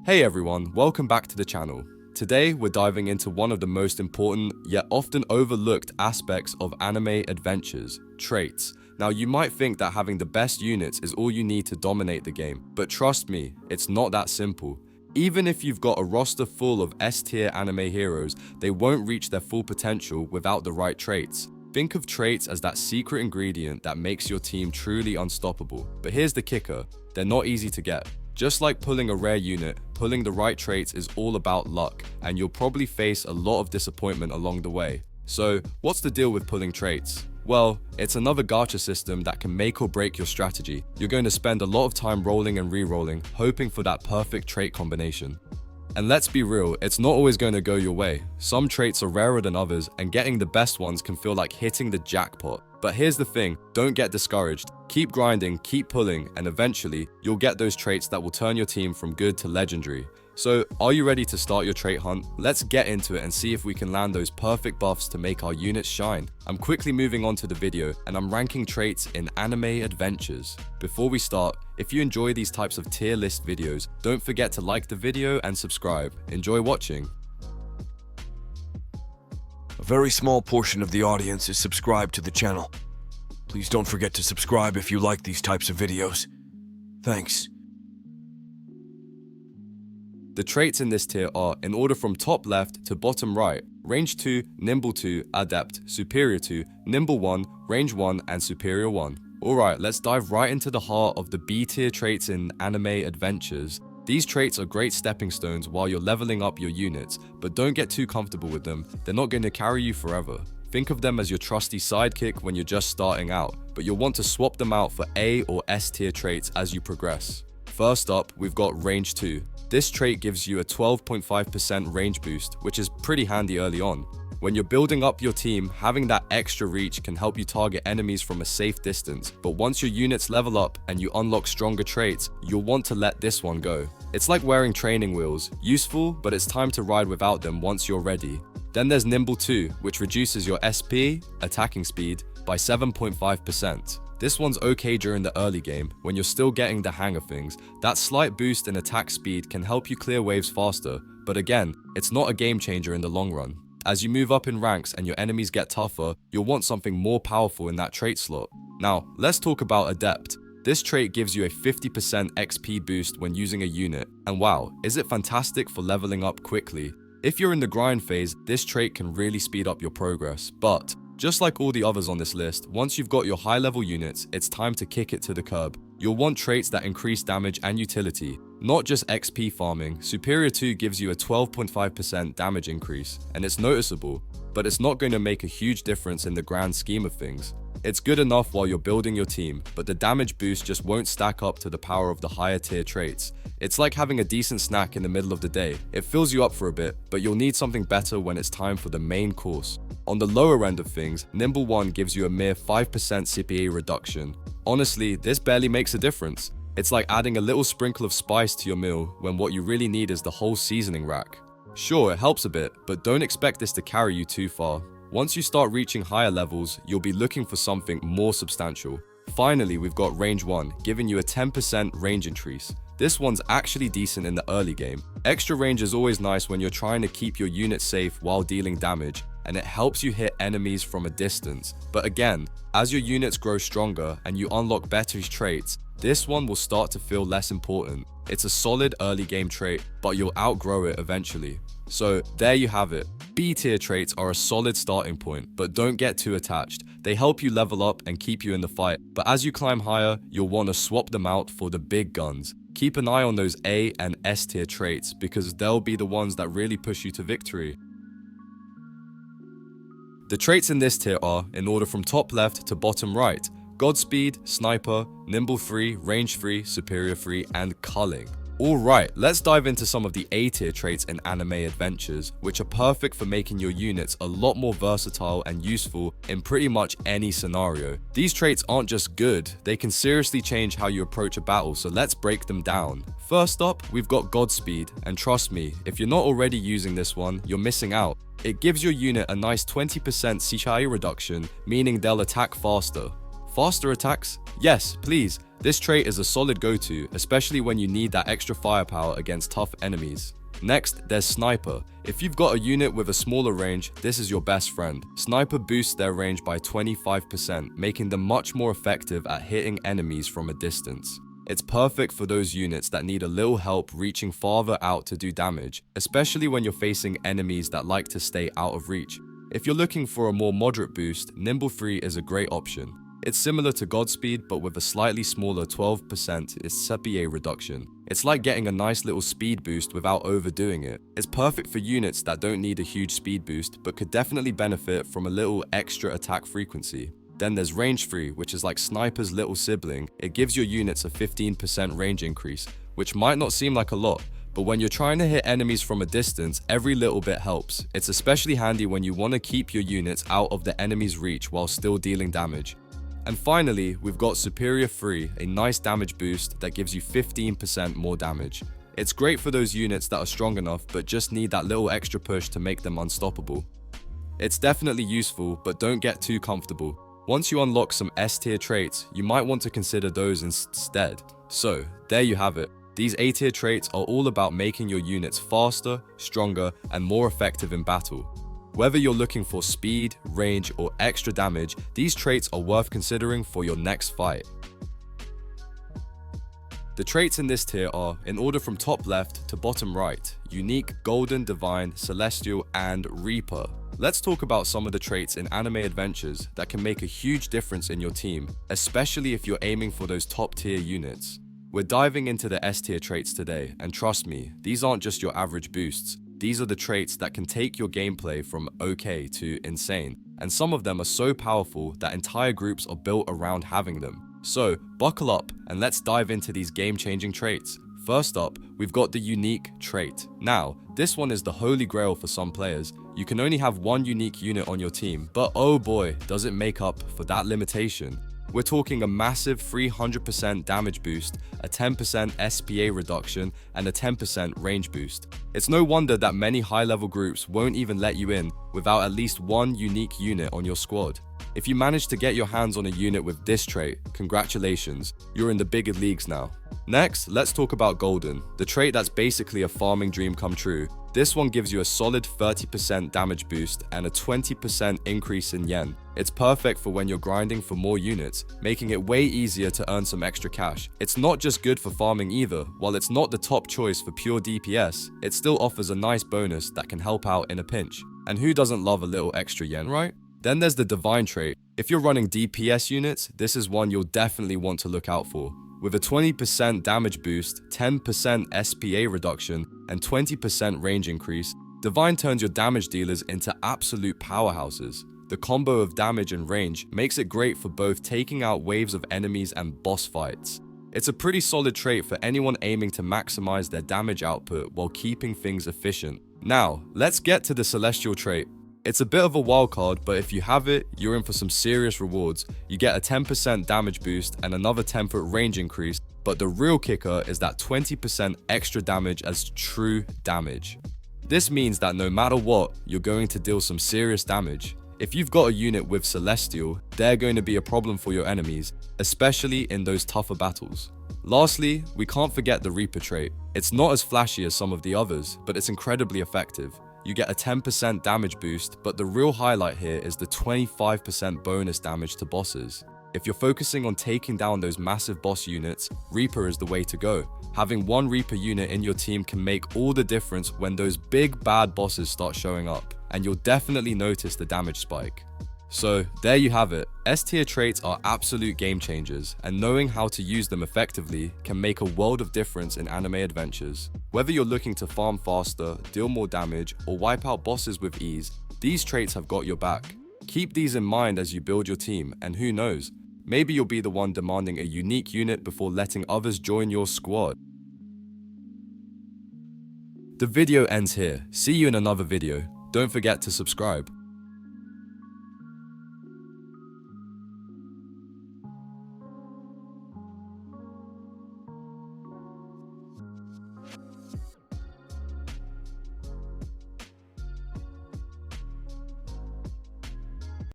Hey everyone, welcome back to the channel. Today we're diving into one of the most important yet often overlooked aspects of anime adventures, traits. Now you might think that having the best units is all you need to dominate the game, but trust me, it's not that simple. Even if you've got a roster full of S-tier anime heroes, they won't reach their full potential without the right traits. Think of traits as that secret ingredient that makes your team truly unstoppable. But here's the kicker, they're not easy to get. Just like pulling a rare unit, pulling the right traits is all about luck, and you'll probably face a lot of disappointment along the way. So, what's the deal with pulling traits? Well, it's another gacha system that can make or break your strategy. You're going to spend a lot of time rolling and re-rolling, hoping for that perfect trait combination. And let's be real, it's not always going to go your way. Some traits are rarer than others, and getting the best ones can feel like hitting the jackpot. But here's the thing, don't get discouraged. Keep grinding, keep pulling, and eventually, you'll get those traits that will turn your team from good to legendary. So, are you ready to start your trait hunt? Let's get into it and see if we can land those perfect buffs to make our units shine. I'm quickly moving on to the video, and I'm ranking traits in anime adventures. Before we start, if you enjoy these types of tier list videos, don't forget to like the video and subscribe. Enjoy watching. A very small portion of the audience is subscribed to the channel. Please don't forget to subscribe if you like these types of videos. Thanks. The traits in this tier are, in order from top left to bottom right, Range 2, Nimble 2, Adept, Superior 2, Nimble 1, Range 1, and Superior 1. Alright, let's dive right into the heart of the B tier traits in anime adventures. These traits are great stepping stones while you're leveling up your units, but don't get too comfortable with them, they're not going to carry you forever. Think of them as your trusty sidekick when you're just starting out, but you'll want to swap them out for A or S tier traits as you progress. First up, we've got Range 2. This trait gives you a 12.5% range boost, which is pretty handy early on. When you're building up your team, having that extra reach can help you target enemies from a safe distance, but once your units level up and you unlock stronger traits, you'll want to let this one go. It's like wearing training wheels, useful, but it's time to ride without them once you're ready. Then there's Nimble 2, which reduces your SP, attacking speed, by 7.5%. This one's okay during the early game, when you're still getting the hang of things. That slight boost in attack speed can help you clear waves faster, but again, it's not a game changer in the long run. As you move up in ranks and your enemies get tougher, you'll want something more powerful in that trait slot. Now, let's talk about Adept. This trait gives you a 50% XP boost when using a unit, and wow, is it fantastic for leveling up quickly. If you're in the grind phase, this trait can really speed up your progress, but just like all the others on this list, once you've got your high-level units, it's time to kick it to the curb. You'll want traits that increase damage and utility, not just XP farming. Superior 2 gives you a 12.5% damage increase, and it's noticeable, but it's not going to make a huge difference in the grand scheme of things. It's good enough while you're building your team, but the damage boost just won't stack up to the power of the higher tier traits. It's like having a decent snack in the middle of the day. It fills you up for a bit, but you'll need something better when it's time for the main course. On the lower end of things, Nimble 1 gives you a mere 5% CPA reduction. Honestly, this barely makes a difference. It's like adding a little sprinkle of spice to your meal when what you really need is the whole seasoning rack. Sure, it helps a bit, but don't expect this to carry you too far. Once you start reaching higher levels, you'll be looking for something more substantial. Finally, we've got Range 1, giving you a 10% range increase. This one's actually decent in the early game. Extra range is always nice when you're trying to keep your unit safe while dealing damage, and it helps you hit enemies from a distance. But again, as your units grow stronger and you unlock better traits, this one will start to feel less important. It's a solid early game trait, but you'll outgrow it eventually. So there you have it. B tier traits are a solid starting point, but don't get too attached. They help you level up and keep you in the fight, but as you climb higher, you'll want to swap them out for the big guns. Keep an eye on those A and S tier traits because they'll be the ones that really push you to victory. The traits in this tier are, in order from top left to bottom right, Godspeed, Sniper, Nimble 3, Range 3, Superior 3, and Culling. Alright, let's dive into some of the A tier traits in anime adventures, which are perfect for making your units a lot more versatile and useful in pretty much any scenario. These traits aren't just good, they can seriously change how you approach a battle, so let's break them down. First up, we've got Godspeed, and trust me, if you're not already using this one, you're missing out. It gives your unit a nice 20% CHI reduction, meaning they'll attack faster. Faster attacks? Yes, please. This trait is a solid go-to, especially when you need that extra firepower against tough enemies. Next, there's Sniper. If you've got a unit with a smaller range, this is your best friend. Sniper boosts their range by 25%, making them much more effective at hitting enemies from a distance. It's perfect for those units that need a little help reaching farther out to do damage, especially when you're facing enemies that like to stay out of reach. If you're looking for a more moderate boost, Nimble 3 is a great option. It's similar to Godspeed, but with a slightly smaller 12% SPA reduction. It's like getting a nice little speed boost without overdoing it. It's perfect for units that don't need a huge speed boost, but could definitely benefit from a little extra attack frequency. Then there's Range 3, which is like Sniper's little sibling. It gives your units a 15% range increase, which might not seem like a lot, but when you're trying to hit enemies from a distance, every little bit helps. It's especially handy when you want to keep your units out of the enemy's reach while still dealing damage. And finally, we've got Superior 3, a nice damage boost that gives you 15% more damage. It's great for those units that are strong enough but just need that little extra push to make them unstoppable. It's definitely useful, but don't get too comfortable. Once you unlock some S-tier traits, you might want to consider those instead. So, there you have it. These A-tier traits are all about making your units faster, stronger, and more effective in battle. Whether you're looking for speed, range, or extra damage, these traits are worth considering for your next fight. The traits in this tier are, in order from top left to bottom right, Unique, Golden, Divine, Celestial, and Reaper. Let's talk about some of the traits in anime adventures that can make a huge difference in your team, especially if you're aiming for those top tier units. We're diving into the S tier traits today, and trust me, these aren't just your average boosts. These are the traits that can take your gameplay from okay to insane, and some of them are so powerful that entire groups are built around having them. So, buckle up and let's dive into these game-changing traits. First up, we've got the Unique trait. Now, this one is the holy grail for some players. You can only have one unique unit on your team, but oh boy, does it make up for that limitation. We're talking a massive 300% damage boost, a 10% SPA reduction, and a 10% range boost. It's no wonder that many high-level groups won't even let you in without at least one unique unit on your squad. If you manage to get your hands on a unit with this trait, congratulations, you're in the bigger leagues now. Next, let's talk about Golden, the trait that's basically a farming dream come true. This one gives you a solid 30% damage boost and a 20% increase in yen. It's perfect for when you're grinding for more units, making it way easier to earn some extra cash. It's not just good for farming either. While it's not the top choice for pure DPS, it still offers a nice bonus that can help out in a pinch. And who doesn't love a little extra yen, right? Then there's the Divine trait. If you're running DPS units, this is one you'll definitely want to look out for. With a 20% damage boost, 10% SPA reduction, and 20% range increase, Divine turns your damage dealers into absolute powerhouses. The combo of damage and range makes it great for both taking out waves of enemies and boss fights. It's a pretty solid trait for anyone aiming to maximize their damage output while keeping things efficient. Now, let's get to the Celestial trait. It's a bit of a wild card, but if you have it, you're in for some serious rewards. You get a 10% damage boost and another 10% range increase, but the real kicker is that 20% extra damage as true damage. This means that no matter what, you're going to deal some serious damage. If you've got a unit with Celestial, they're going to be a problem for your enemies, especially in those tougher battles. Lastly, we can't forget the Reaper trait. It's not as flashy as some of the others, but it's incredibly effective. You get a 10% damage boost, but the real highlight here is the 25% bonus damage to bosses. If you're focusing on taking down those massive boss units, Reaper is the way to go. Having one Reaper unit in your team can make all the difference when those big bad bosses start showing up, and you'll definitely notice the damage spike. So there you have it. S-tier traits are absolute game changers, and knowing how to use them effectively can make a world of difference in anime adventures. Whether you're looking to farm faster, deal more damage, or wipe out bosses with ease, these traits have got your back. Keep these in mind as you build your team, and who knows, maybe you'll be the one demanding a unique unit before letting others join your squad. The video ends here. See you in another video. Don't forget to subscribe.